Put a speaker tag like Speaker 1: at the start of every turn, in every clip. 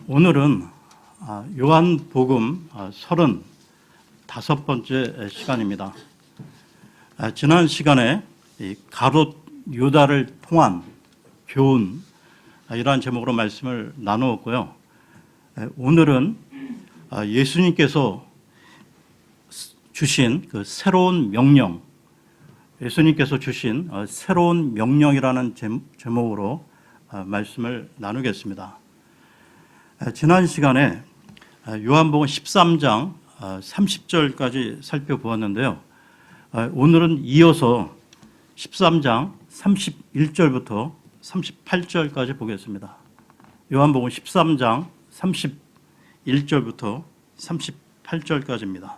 Speaker 1: 오늘은 요한복음 35번째 시간입니다. 지난 시간에 가롯 유다를 통한 교훈 이러한 제목으로 말씀을 나누었고요. 오늘은 예수님께서 주신 그 새로운 명령, 예수님께서 주신 새로운 명령이라는 제목으로 말씀을 나누겠습니다. 지난 시간에 요한복음 13장 30절까지 살펴보았는데요. 오늘은 이어서 13장 31절부터 38절까지 보겠습니다. 요한복음 13장 31절부터 38절까지입니다.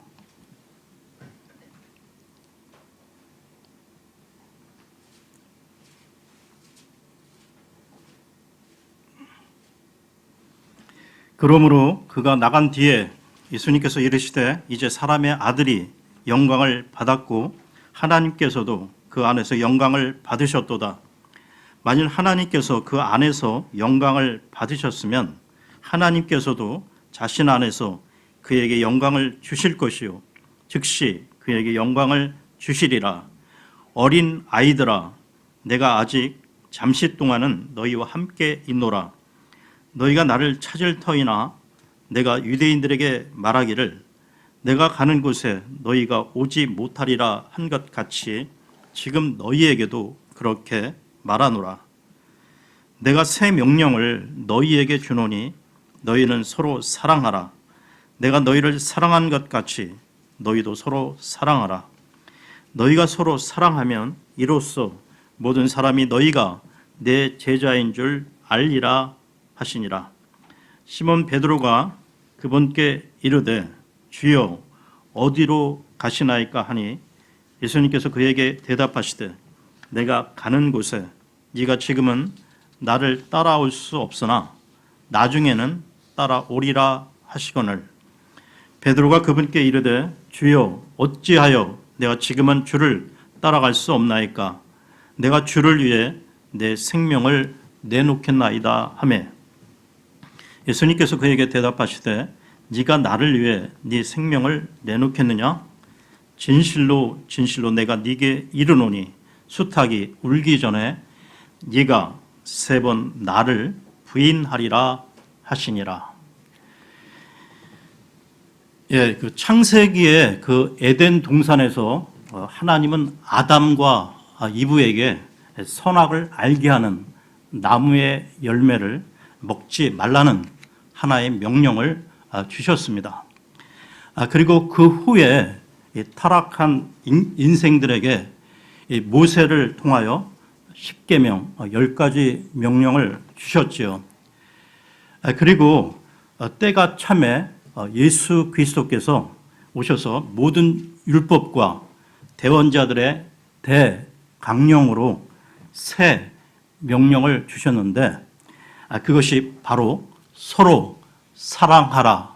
Speaker 1: 그러므로 그가 나간 뒤에 예수님께서 이르시되 이제 사람의 아들이 영광을 받았고 하나님께서도 그 안에서 영광을 받으셨도다. 만일 하나님께서 그 안에서 영광을 받으셨으면 하나님께서도 자신 안에서 그에게 영광을 주실 것이요 즉시 그에게 영광을 주시리라. 어린 아이들아, 내가 아직 잠시 동안은 너희와 함께 있노라. 너희가 나를 찾을 터이나 내가 유대인들에게 말하기를 내가 가는 곳에 너희가 오지 못하리라 한 것 같이 지금 너희에게도 그렇게 말하노라. 내가 새 명령을 너희에게 주노니 너희는 서로 사랑하라. 내가 너희를 사랑한 것 같이 너희도 서로 사랑하라. 너희가 서로 사랑하면 이로써 모든 사람이 너희가 내 제자인 줄 알리라 하시니라. 시몬 베드로가 그분께 이르되 주여 어디로 가시나이까 하니 예수님께서 그에게 대답하시되 내가 가는 곳에 네가 지금은 나를 따라올 수 없으나 나중에는 따라오리라 하시거늘. 베드로가 그분께 이르되 주여 어찌하여 내가 지금은 주를 따라갈 수 없나이까. 내가 주를 위해 내 생명을 내놓겠나이다 하매 예수님께서 그에게 대답하시되 네가 나를 위해 네 생명을 내놓겠느냐? 진실로 진실로 내가 네게 이르노니 수탉이 울기 전에 네가 3번 나를 부인하리라 하시니라. 그 창세기의 그 에덴 동산에서 하나님은 아담과 이브에게 선악을 알게 하는 나무의 열매를 먹지 말라는 하나의 명령을 주셨습니다. 그리고 그 후에 타락한 인생들에게 모세를 통하여 10계명 10가지 명령을 주셨지요. 그리고 때가 참에 예수 그리스도께서 오셔서 모든 율법과 대언자들의 대강령으로 새 명령을 주셨는데 그것이 바로 서로 사랑하라라는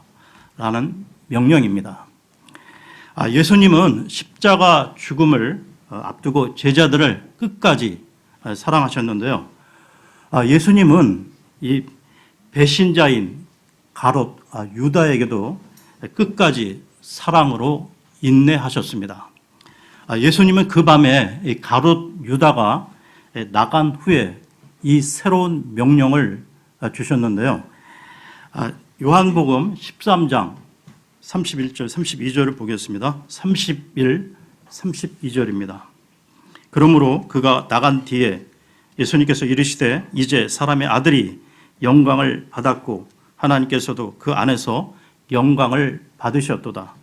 Speaker 1: 명령입니다. 예수님은 십자가 죽음을 앞두고 제자들을 끝까지 사랑하셨는데요. 예수님은 이 배신자인 가롯 유다에게도 끝까지 사랑으로 인내하셨습니다. 예수님은 그 밤에 이 가롯 유다가 나간 후에 이 새로운 명령을 주셨는데요. 요한복음 13장 31절, 32절을 보겠습니다. 31, 32절입니다. 그러므로 그가 나간 뒤에 예수님께서 이르시되 이제 사람의 아들이 영광을 받았고 하나님께서도 그 안에서 영광을 받으셨도다.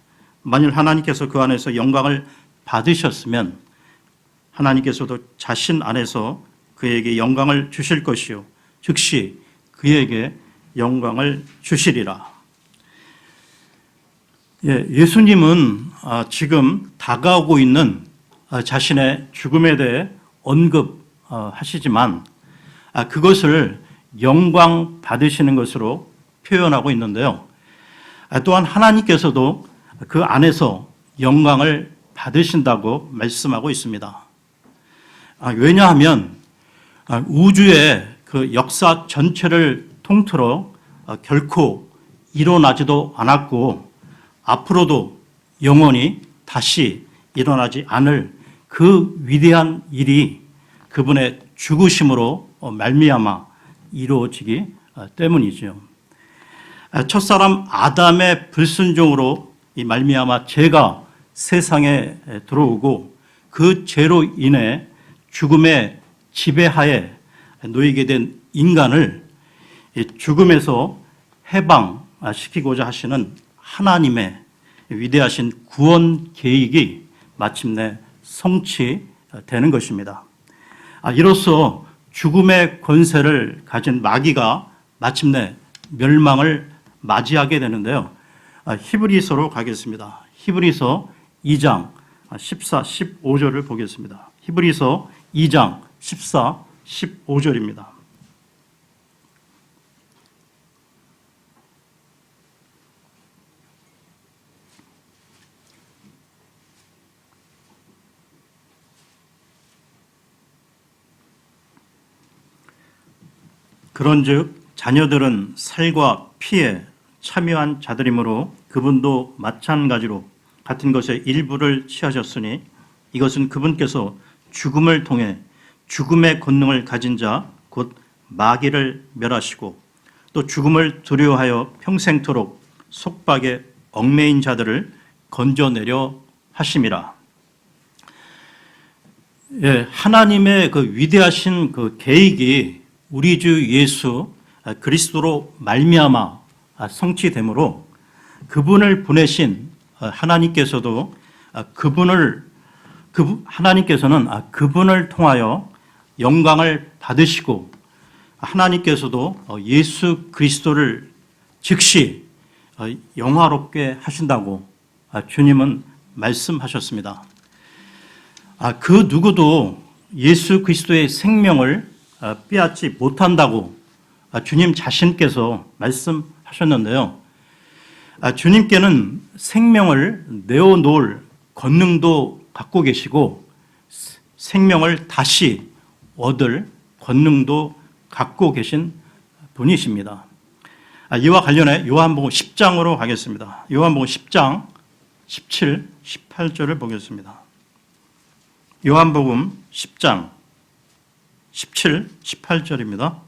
Speaker 1: 만일 하나님께서 그 안에서 영광을 받으셨으면 하나님께서도 자신 안에서 그에게 영광을 주실 것이요 즉시 그에게 영광을 주시리라. 예수님은 지금 다가오고 있는 자신의 죽음에 대해 언급하시지만 그것을 영광 받으시는 것으로 표현하고 있는데요. 또한 하나님께서도 그 안에서 영광을 받으신다고 말씀하고 있습니다. 왜냐하면 우주의 그 역사 전체를 통틀어 결코 일어나지도 않았고 앞으로도 영원히 다시 일어나지 않을 그 위대한 일이 그분의 죽으심으로 말미암아 이루어지기 때문이죠. 첫사람 아담의 불순종으로 이 말미암아 죄가 세상에 들어오고 그 죄로 인해 죽음의 지배하에 놓이게 된 인간을 죽음에서 해방시키고자 하시는 하나님의 위대하신 구원 계획이 마침내 성취되는 것입니다. 이로써 죽음의 권세를 가진 마귀가 마침내 멸망을 맞이하게 되는데요. 히브리서로 가겠습니다. 히브리서 2장 14, 15절을 보겠습니다. 히브리서 2장 14, 15절입니다. 그런즉 자녀들은 살과 피에 참여한 자들이므로 그분도 마찬가지로 같은 것의 일부를 취하셨으니 이것은 그분께서 죽음을 통해 죽음의 권능을 가진 자 곧 마귀를 멸하시고 또 죽음을 두려워하여 평생토록 속박에 얽매인 자들을 건져내려 하심이라. 하나님의 그 위대하신 그 계획이 우리 주 예수 그리스도로 말미암아 성취되므로 그분을 보내신 하나님께서도 하나님께서는 그분을 통하여 영광을 받으시고 하나님께서도 예수 그리스도를 즉시 영화롭게 하신다고 주님은 말씀하셨습니다. 그 누구도 예수 그리스도의 생명을 빼앗지 못한다고 주님 자신께서 말씀하셨는데요. 주님께는 생명을 내어놓을 권능도 갖고 계시고 생명을 다시 얻을 권능도 갖고 계신 분이십니다. 이와 관련해 요한복음 10장으로 가겠습니다. 요한복음 10장 17, 18절을 보겠습니다. 요한복음 10장 17, 18절입니다.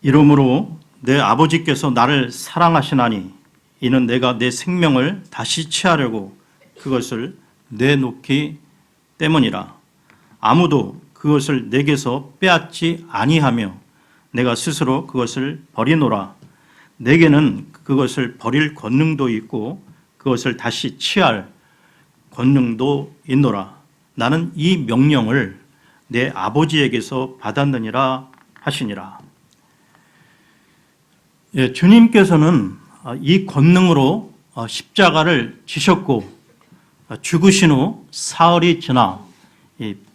Speaker 1: 이러므로 내 아버지께서 나를 사랑하시나니 이는 내가 내 생명을 다시 취하려고 그것을 내놓기 때문이라. 아무도 그것을 내게서 빼앗지 아니하며 내가 스스로 그것을 버리노라. 내게는 그것을 버릴 권능도 있고 그것을 다시 취할 권능도 있노라. 나는 이 명령을 내 아버지에게서 받았느니라 하시니라. 주님께서는 이 권능으로 십자가를 지셨고 죽으신 후 사흘이 지나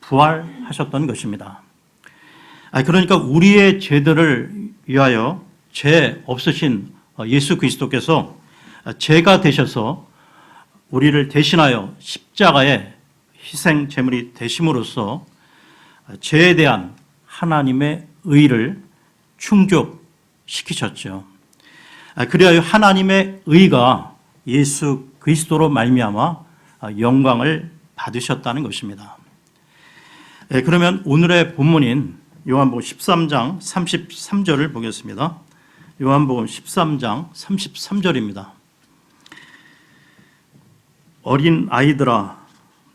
Speaker 1: 부활하셨던 것입니다. 그러니까 우리의 죄들을 위하여 죄 없으신 예수 그리스도께서 죄가 되셔서 우리를 대신하여 십자가의 희생 제물이 되심으로써 죄에 대한 하나님의 의를 충족시키셨죠. 그리하여 하나님의 의가 예수 그리스도로 말미암아 영광을 받으셨다는 것입니다. 그러면 오늘의 본문인 요한복음 13장 33절을 보겠습니다. 요한복음 13장 33절입니다. 어린 아이들아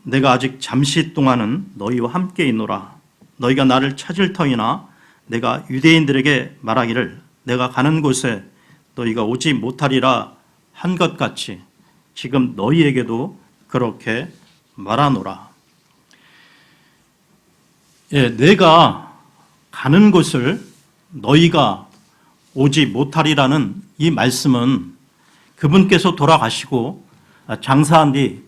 Speaker 1: 내가 아직 잠시 동안은 너희와 함께 있노라. 너희가 나를 찾을 터이나 내가 유대인들에게 말하기를 내가 가는 곳에 너희가 오지 못하리라 한 것 같이 지금 너희에게도 그렇게 말하노라. 내가 가는 곳을 너희가 오지 못하리라는 이 말씀은 그분께서 돌아가시고 장사한 뒤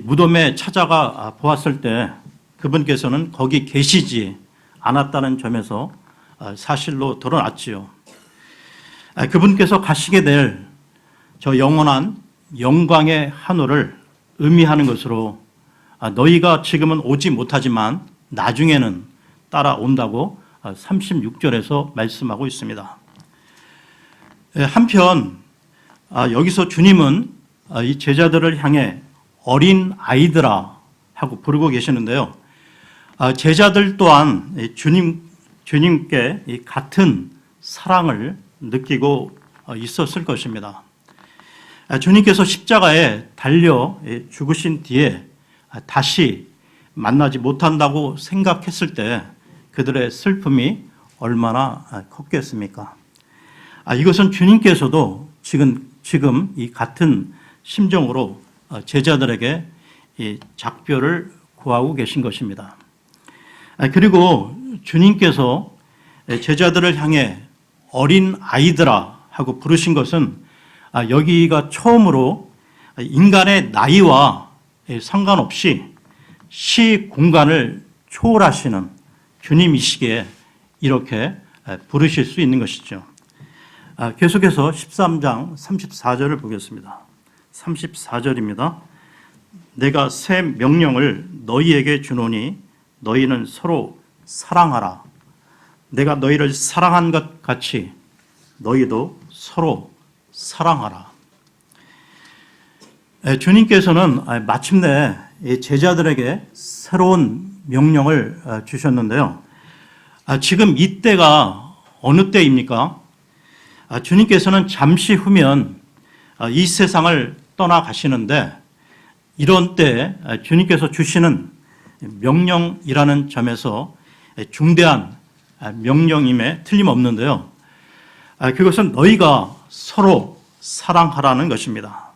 Speaker 1: 무덤에 찾아가 보았을 때 그분께서는 거기 계시지 않았다는 점에서 사실로 드러났지요. 그분께서 가시게 될 저 영원한 영광의 한우를 의미하는 것으로 너희가 지금은 오지 못하지만 나중에는 따라온다고 36절에서 말씀하고 있습니다. 한편 여기서 주님은 이 제자들을 향해 어린 아이들아 하고 부르고 계시는데요. 제자들 또한 주님께 같은 사랑을 느끼고 있었을 것입니다. 주님께서 십자가에 달려 죽으신 뒤에 다시 만나지 못한다고 생각했을 때 그들의 슬픔이 얼마나 컸겠습니까? 이것은 주님께서도 지금 이 같은 심정으로 제자들에게 이 작별을 구하고 계신 것입니다. 그리고 주님께서 제자들을 향해 어린 아이들아 하고 부르신 것은 여기가 처음으로 인간의 나이와 상관없이 시 공간을 초월하시는 주님이시기에 이렇게 부르실 수 있는 것이죠. 계속해서 13장 34절을 보겠습니다. 34절입니다. 내가 새 명령을 너희에게 주노니 너희는 서로 사랑하라. 내가 너희를 사랑한 것 같이 너희도 서로 사랑하라. 주님께서는 마침내 제자들에게 새로운 명령을 주셨는데요. 지금 이때가 어느 때입니까? 주님께서는 잠시 후면 이 세상을 떠나가시는데 이런 때 주님께서 주시는 명령이라는 점에서 중대한 명령임에 틀림없는데요. 그것은 너희가 서로 사랑하라는 것입니다.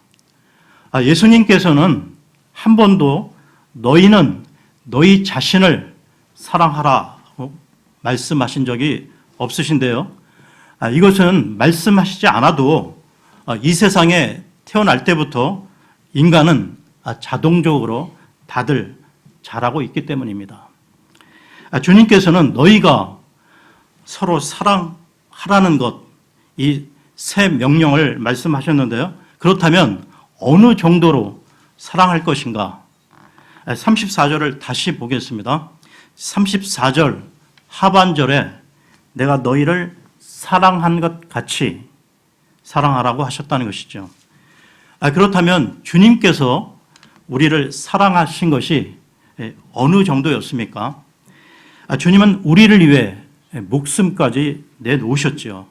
Speaker 1: 예수님께서는 한 번도 너희는 너희 자신을 사랑하라고 말씀하신 적이 없으신데요. 이것은 말씀하시지 않아도 이 세상에 태어날 때부터 인간은 자동적으로 다들 잘하고 있기 때문입니다. 주님께서는 너희가 서로 사랑하라는 것, 이 새 명령을 말씀하셨는데요. 그렇다면 어느 정도로 사랑할 것인가? 34절을 다시 보겠습니다. 34절 하반절에 내가 너희를 사랑한 것 같이 사랑하라고 하셨다는 것이죠. 그렇다면 주님께서 우리를 사랑하신 것이 어느 정도였습니까? 주님은 우리를 위해 목숨까지 내놓으셨죠.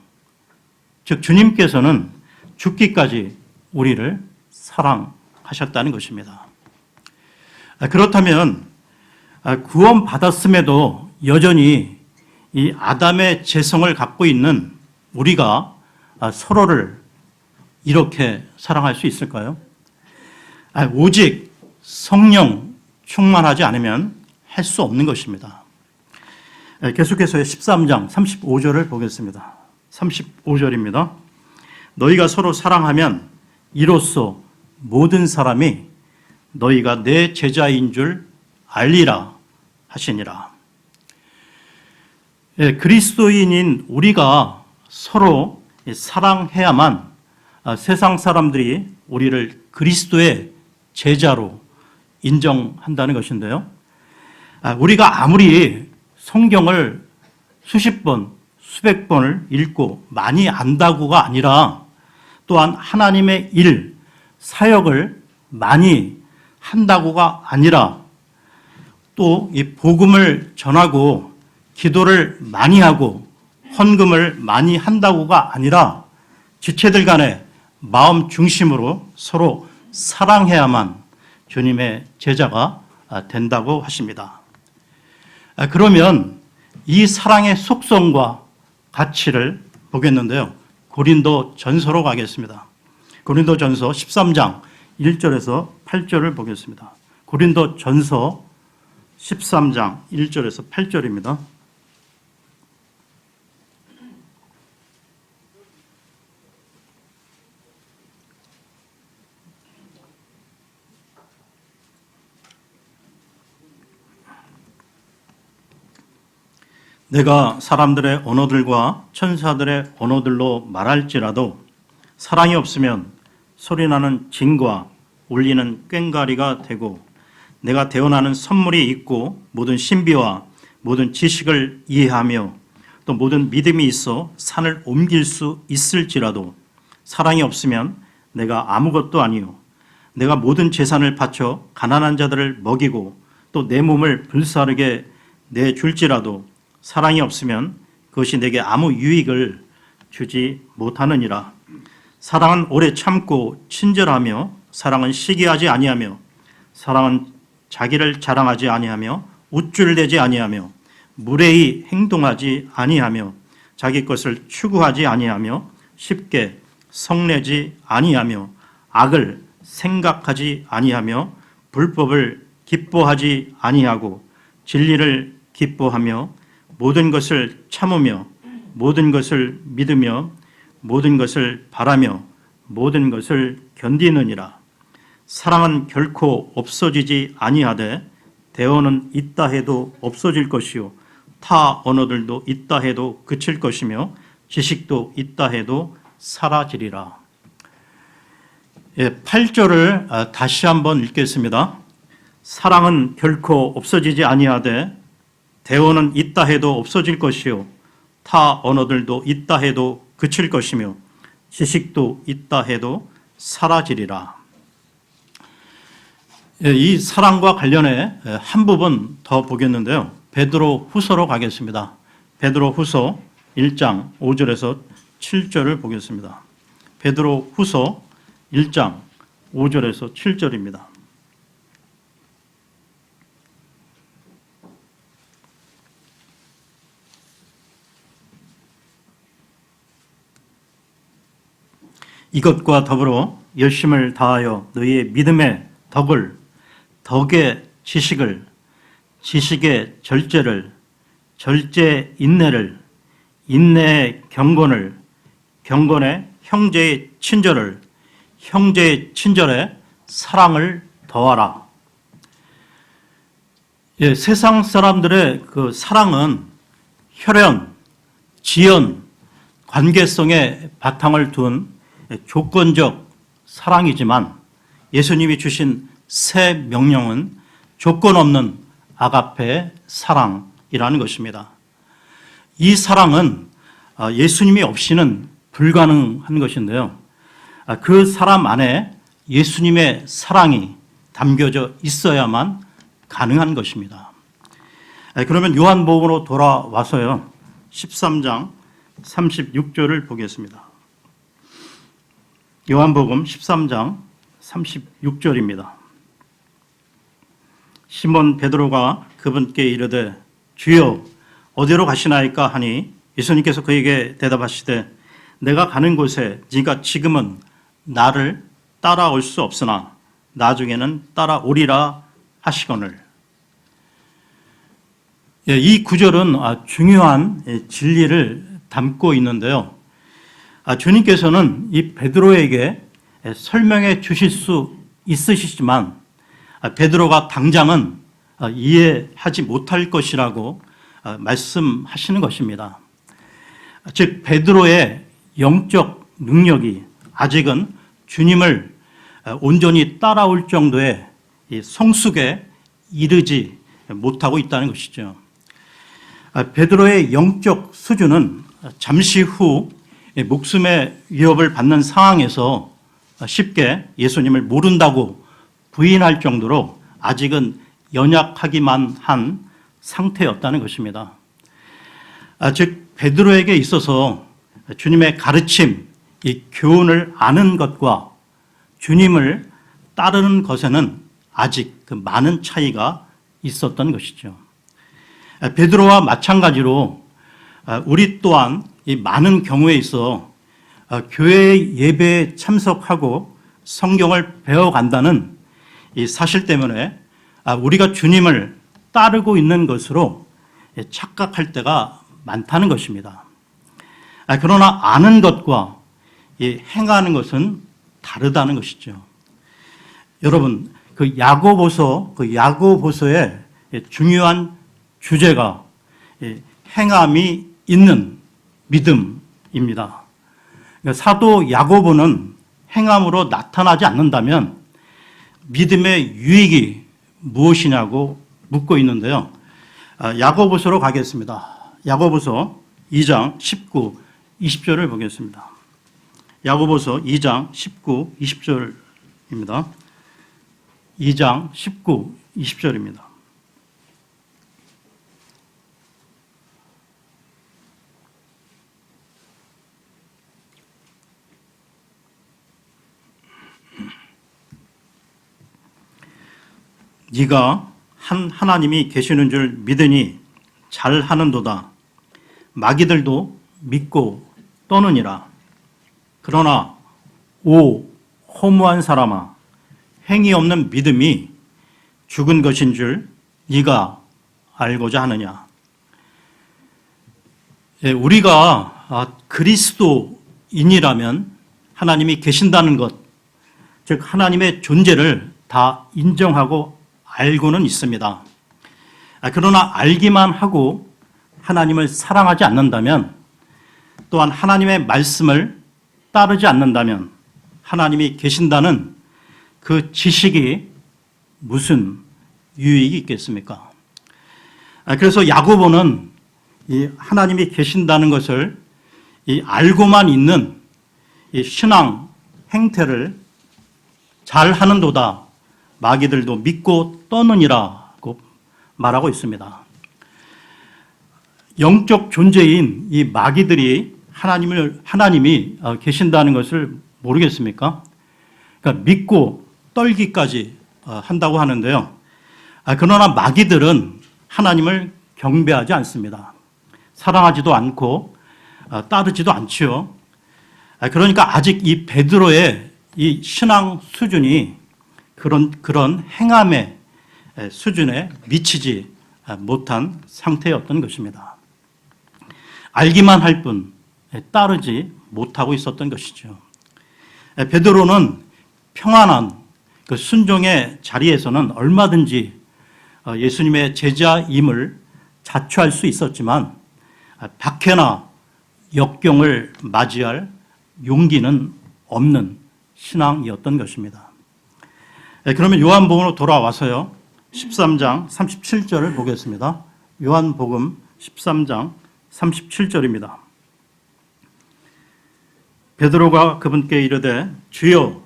Speaker 1: 즉 주님께서는 죽기까지 우리를 사랑하셨다는 것입니다. 그렇다면 구원 받았음에도 여전히 이 아담의 죄성을 갖고 있는 우리가 서로를 이렇게 사랑할 수 있을까요? 오직 성령 충만하지 않으면 할 수 없는 것입니다. 계속해서 13장 35절을 보겠습니다. 35절입니다. 너희가 서로 사랑하면 이로써 모든 사람이 너희가 내 제자인 줄 알리라 하시니라. 그리스도인인 우리가 서로 사랑해야만 세상 사람들이 우리를 그리스도의 제자로 인정한다는 것인데요. 우리가 아무리 성경을 수십 번, 수백 번을 읽고 많이 안다고가 아니라 또한 하나님의 일, 사역을 많이 한다고가 아니라 또 이 복음을 전하고 기도를 많이 하고 헌금을 많이 한다고가 아니라 지체들 간에 마음 중심으로 서로 사랑해야만 주님의 제자가 된다고 하십니다. 그러면 이 사랑의 속성과 가치를 보겠는데요. 고린도 전서로 가겠습니다. 고린도 전서 13장 1절에서 8절을 보겠습니다. 고린도 전서 13장 1절에서 8절입니다. 내가 사람들의 언어들과 천사들의 언어들로 말할지라도 사랑이 없으면 소리나는 징과 울리는 꽹과리가 되고 내가 대언하는 선물이 있고 모든 신비와 모든 지식을 이해하며 또 모든 믿음이 있어 산을 옮길 수 있을지라도 사랑이 없으면 내가 아무것도 아니요. 내가 모든 재산을 바쳐 가난한 자들을 먹이고 또 내 몸을 불사르게 내줄지라도 사랑이 없으면 그것이 내게 아무 유익을 주지 못하느니라. 사랑은 오래 참고 친절하며 사랑은 시기하지 아니하며 사랑은 자기를 자랑하지 아니하며 우쭐대지 아니하며 무례히 행동하지 아니하며 자기 것을 추구하지 아니하며 쉽게 성내지 아니하며 악을 생각하지 아니하며 불법을 기뻐하지 아니하고 진리를 기뻐하며 모든 것을 참으며 모든 것을 믿으며 모든 것을 바라며 모든 것을 견디느니라. 사랑은 결코 없어지지 아니하되 대언은 있다 해도 없어질 것이요 타 언어들도 있다 해도 그칠 것이며 지식도 있다 해도 사라지리라. 8절을 다시 한번 읽겠습니다. 사랑은 결코 없어지지 아니하되 대언은 있다 해도 없어질 것이요 타 언어들도 있다 해도 그칠 것이며 지식도 있다 해도 사라지리라. 이 사랑과 관련해 한 부분 더 보겠는데요. 베드로 후서로 가겠습니다. 베드로 후서 1장 5절에서 7절을 보겠습니다. 베드로 후서 1장 5절에서 7절입니다. 이것과 더불어 열심을 다하여 너희의 믿음의 덕을, 덕의 지식을, 지식의 절제를, 절제의 인내를, 인내의 경건을, 경건의 형제의 친절을, 형제의 친절에 사랑을 더하라. 세상 사람들의 그 사랑은 혈연, 지연, 관계성의 바탕을 둔 조건적 사랑이지만 예수님이 주신 새 명령은 조건 없는 아가페 사랑이라는 것입니다. 이 사랑은 예수님이 없이는 불가능한 것인데요. 그 사람 안에 예수님의 사랑이 담겨져 있어야만 가능한 것입니다. 그러면 요한복음으로 돌아와서요. 13장 36절을 보겠습니다. 요한복음 13장 36절입니다. 시몬 베드로가 그분께 이르되 주여 어디로 가시나이까 하니 예수님께서 그에게 대답하시되 내가 가는 곳에 네가 지금은 나를 따라올 수 없으나 나중에는 따라오리라 하시거늘. 이 구절은 중요한 진리를 담고 있는데요. 주님께서는 이 베드로에게 설명해 주실 수 있으시지만 베드로가 당장은 이해하지 못할 것이라고 말씀하시는 것입니다. 즉 베드로의 영적 능력이 아직은 주님을 온전히 따라올 정도의 성숙에 이르지 못하고 있다는 것이죠. 베드로의 영적 수준은 잠시 후 목숨의 위협을 받는 상황에서 쉽게 예수님을 모른다고 부인할 정도로 아직은 연약하기만 한 상태였다는 것입니다. 즉 베드로에게 있어서 주님의 가르침, 이 교훈을 아는 것과 주님을 따르는 것에는 아직 그 많은 차이가 있었던 것이죠. 베드로와 마찬가지로 우리 또한 이 많은 경우에 있어 교회 예배에 참석하고 성경을 배워간다는 이 사실 때문에 우리가 주님을 따르고 있는 것으로 착각할 때가 많다는 것입니다. 그러나 아는 것과 행하는 것은 다르다는 것이죠. 여러분, 그 야고보서의 중요한 주제가 행함이 있는 믿음입니다. 사도 야고보는 행함으로 나타나지 않는다면 믿음의 유익이 무엇이냐고 묻고 있는데요. 야고보서로 가겠습니다. 야고보서 2장 19, 20절을 보겠습니다. 야고보서 2장 19, 20절입니다. 2장 19, 20절입니다. 네가 하나님이 계시는 줄 믿으니 잘하는도다. 마귀들도 믿고 떠느니라. 그러나 오 허무한 사람아, 행위 없는 믿음이 죽은 것인 줄 네가 알고자 하느냐. 우리가 그리스도인이라면 하나님이 계신다는 것, 즉 하나님의 존재를 다 인정하고 알고는 있습니다. 그러나 알기만 하고 하나님을 사랑하지 않는다면, 또한 하나님의 말씀을 따르지 않는다면 하나님이 계신다는 그 지식이 무슨 유익이 있겠습니까? 그래서 야고보는 이 하나님이 계신다는 것을 알고만 있는 이 신앙 행태를 잘하는도다. 마귀들도 믿고 떠느니라고 말하고 있습니다. 영적 존재인 이 마귀들이 하나님이 계신다는 것을 모르겠습니까? 그러니까 믿고 떨기까지 한다고 하는데요. 그러나 마귀들은 하나님을 경배하지 않습니다. 사랑하지도 않고 따르지도 않지요. 그러니까 아직 이 베드로의 이 신앙 수준이 그런 행함의 수준에 미치지 못한 상태였던 것입니다. 알기만 할 뿐 따르지 못하고 있었던 것이죠. 베드로는 평안한 그 순종의 자리에서는 얼마든지 예수님의 제자임을 자처할 수 있었지만 박해나 역경을 맞이할 용기는 없는 신앙이었던 것입니다. 그러면 요한복음으로 돌아와서요, 13장 37절을 보겠습니다. 요한복음 13장 37절입니다. 베드로가 그분께 이르되 주여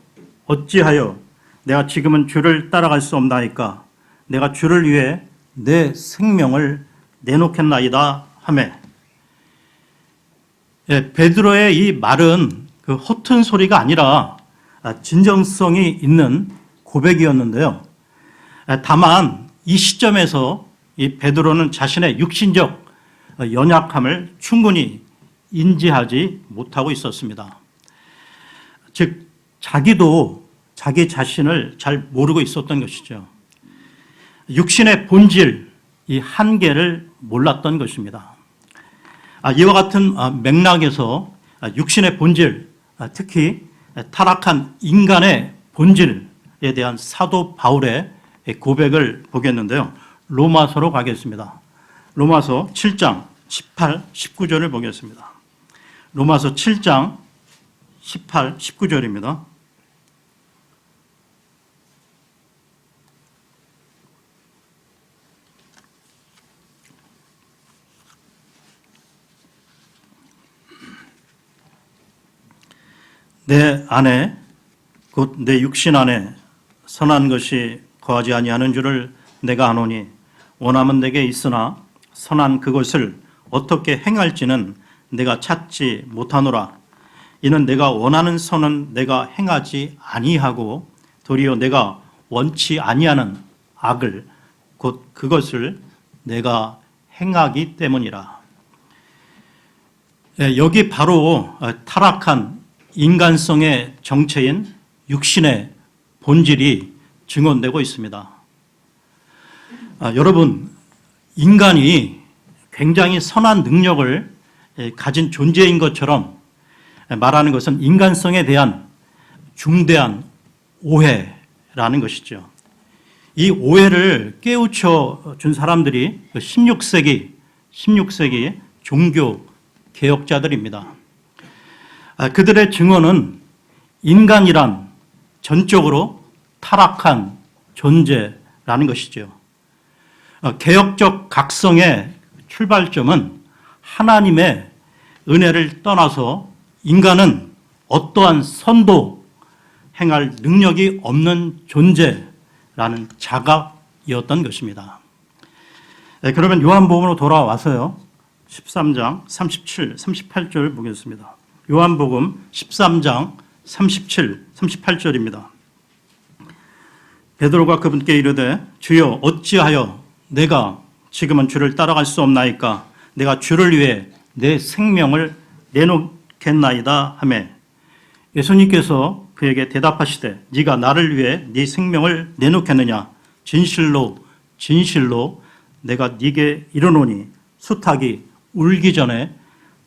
Speaker 1: 어찌하여 내가 지금은 주를 따라갈 수 없나이까? 내가 주를 위해 내 생명을 내놓겠나이다 하매. 베드로의 이 말은 그 허튼 소리가 아니라 진정성이 있는 고백이었는데요. 다만 이 시점에서 이 베드로는 자신의 육신적 연약함을 충분히 인지하지 못하고 있었습니다. 즉 자기도 자기 자신을 잘 모르고 있었던 것이죠. 육신의 본질, 이 한계를 몰랐던 것입니다. 이와 같은 맥락에서 육신의 본질, 특히 타락한 인간의 본질에 대한 사도 바울의 고백을 보겠는데요. 로마서로 가겠습니다. 로마서 7장 18, 19절을 보겠습니다. 로마서 7장 18, 19절입니다. 내 안에 곧 내 육신 안에 선한 것이 거하지 아니하는 줄을 내가 아노니 원함은 내게 있으나 선한 그것을 어떻게 행할지는 내가 찾지 못하노라. 이는 내가 원하는 선은 내가 행하지 아니하고 도리어 내가 원치 아니하는 악을 곧 그것을 내가 행하기 때문이라. 여기 바로 타락한 인간성의 정체인 육신의 본질이 증언되고 있습니다. 여러분, 인간이 굉장히 선한 능력을 가진 존재인 것처럼 말하는 것은 인간성에 대한 중대한 오해라는 것이죠. 이 오해를 깨우쳐 준 사람들이 16세기 종교 개혁자들입니다. 그들의 증언은 인간이란 전적으로 타락한 존재라는 것이죠. 개혁적 각성의 출발점은 하나님의 은혜를 떠나서 인간은 어떠한 선도 행할 능력이 없는 존재라는 자각이었던 것입니다. 그러면 요한복음으로 돌아와서요. 13장 37, 38절 보겠습니다. 요한복음 13장 37, 38절입니다. 베드로가 그분께 이르되 주여 어찌하여 내가 지금은 주를 따라갈 수 없나이까 내가 주를 위해 내 생명을 내놓겠나이다 하매 예수님께서 그에게 대답하시되 네가 나를 위해 네 생명을 내놓겠느냐 진실로 진실로 내가 네게 이르노니 수탉이 울기 전에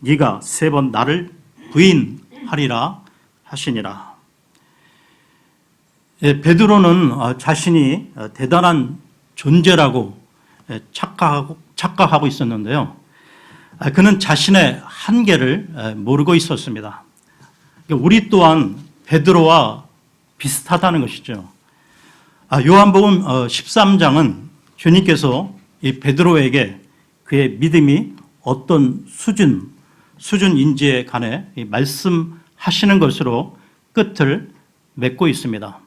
Speaker 1: 네가 3번 나를 부인하리라 하시니라. 베드로는 자신이 대단한 존재라고 착각하고 있었는데요. 그는 자신의 한계를 모르고 있었습니다. 우리 또한 베드로와 비슷하다는 것이죠. 요한복음 13장은 주님께서 이 베드로에게 그의 믿음이 어떤 수준인지에 관해 말씀하시는 것으로 끝을 맺고 있습니다.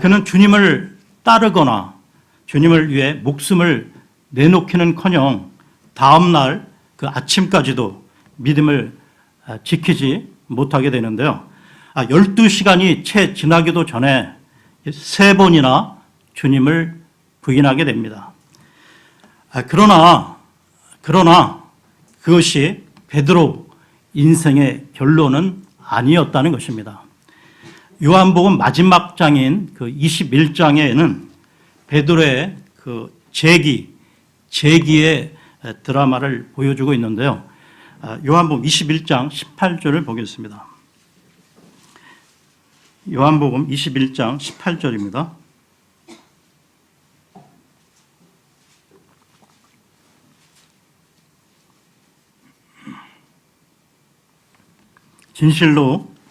Speaker 1: 그는 주님을 따르거나 주님을 위해 목숨을 내놓기는커녕 다음 날 그 아침까지도 믿음을 지키지 못하게 되는데요. 12시간이 채 지나기도 전에 3번이나 주님을 부인하게 됩니다. 그러나 그것이 베드로 인생의 결론은 아니었다는 것입니다. 요한복음 마지막 장인 그 21장에는 베드로의 그 재기의 드라마를 보여주고 있는데요. 요한복음 21장 18절을 보겠습니다. 요한복음 21장 18절입니다.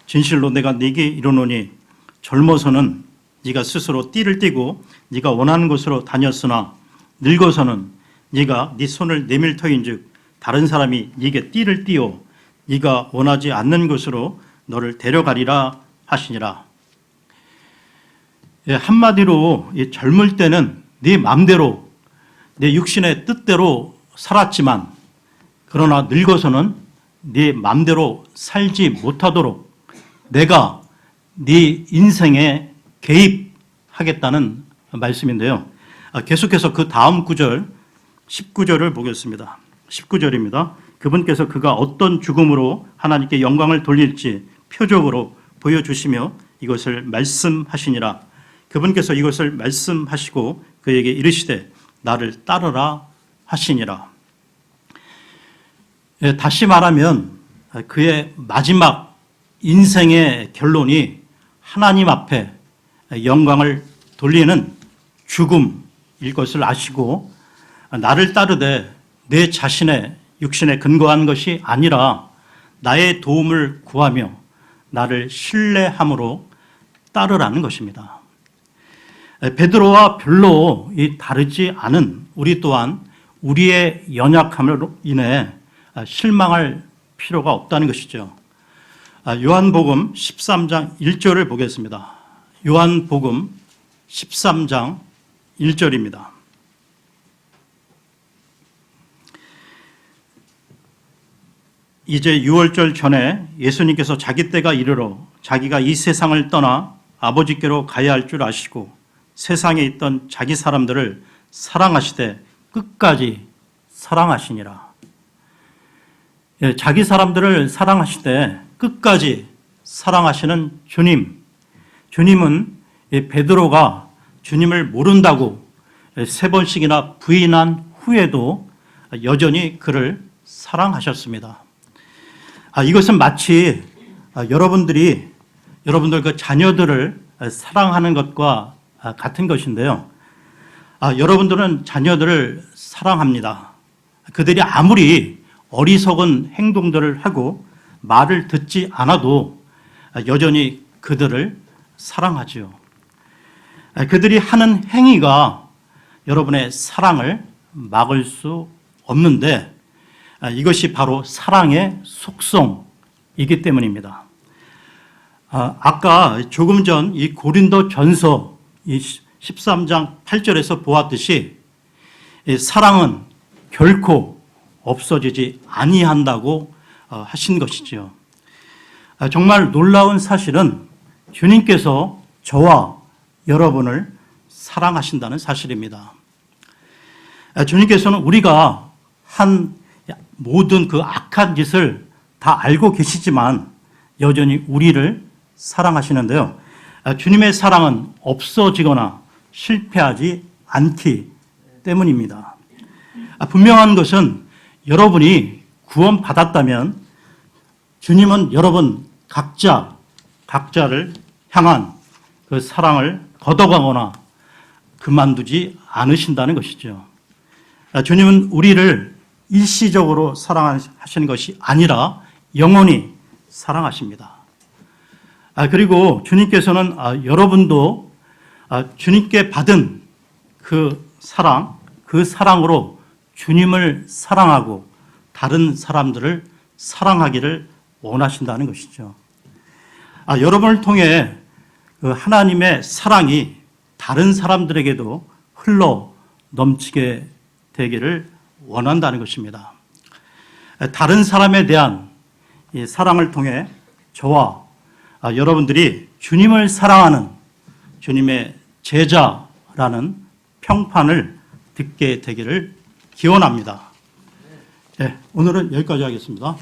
Speaker 1: 진실로 내가 네게 이르노니 젊어서는 네가 스스로 띠를 띠고 네가 원하는 곳으로 다녔으나 늙어서는 네가 네 손을 내밀 터인즉 다른 사람이 네게 띠를 띠어 네가 원하지 않는 곳으로 너를 데려가리라 하시니라. 한마디로 젊을 때는 네 마음대로 내 육신의 뜻대로 살았지만 그러나 늙어서는 네 마음대로 살지 못하도록 내가 네 인생에 개입하겠다는 말씀인데요. 계속해서 그 다음 구절 19절을 보겠습니다. 19절입니다. 그분께서 그가 어떤 죽음으로 하나님께 영광을 돌릴지 표적으로 보여주시며 이것을 말씀하시니라. 그분께서 이것을 말씀하시고 그에게 이르시되 나를 따르라 하시니라. 다시 말하면 그의 마지막 인생의 결론이 하나님 앞에 영광을 돌리는 죽음일 것을 아시고 나를 따르되 내 자신의 육신에 근거한 것이 아니라 나의 도움을 구하며 나를 신뢰함으로 따르라는 것입니다. 베드로와 별로 다르지 않은 우리 또한 우리의 연약함으로 인해 실망할 필요가 없다는 것이죠. 요한복음 13장 1절을 보겠습니다. 요한복음 13장 1절입니다. 이제 유월절 전에 예수님께서 자기 때가 이르러 자기가 이 세상을 떠나 아버지께로 가야 할 줄 아시고 세상에 있던 자기 사람들을 사랑하시되 끝까지 사랑하시니라. 자기 사람들을 사랑하시되 끝까지 사랑하시는 주님. 주님은 베드로가 주님을 모른다고 3번씩이나 부인한 후에도 여전히 그를 사랑하셨습니다. 이것은 마치 여러분들 그 자녀들을 사랑하는 것과 같은 것인데요. 여러분들은 자녀들을 사랑합니다. 그들이 아무리 어리석은 행동들을 하고 말을 듣지 않아도 여전히 그들을 사랑하지요. 그들이 하는 행위가 여러분의 사랑을 막을 수 없는데 이것이 바로 사랑의 속성이기 때문입니다. 아까 조금 전 이 고린도 전서 이 13장 8절에서 보았듯이 사랑은 결코 없어지지 아니한다고 하신 것이죠. 정말 놀라운 사실은 주님께서 저와 여러분을 사랑하신다는 사실입니다. 주님께서는 우리가 한 모든 그 악한 짓을 다 알고 계시지만 여전히 우리를 사랑하시는데요. 주님의 사랑은 없어지거나 실패하지 않기 때문입니다. 분명한 것은 여러분이 구원받았다면 주님은 여러분 각자를 향한 그 사랑을 걷어가거나 그만두지 않으신다는 것이죠. 주님은 우리를 일시적으로 사랑하시는 것이 아니라 영원히 사랑하십니다. 그리고 주님께서는 여러분도 주님께 받은 그 사랑으로 주님을 사랑하고 다른 사람들을 사랑하기를 원하신다는 것이죠. 여러분을 통해 그 하나님의 사랑이 다른 사람들에게도 흘러 넘치게 되기를 원한다는 것입니다. 다른 사람에 대한 이 사랑을 통해 저와 여러분들이 주님을 사랑하는 주님의 제자라는 평판을 듣게 되기를 기원합니다. 네, 오늘은 여기까지 하겠습니다.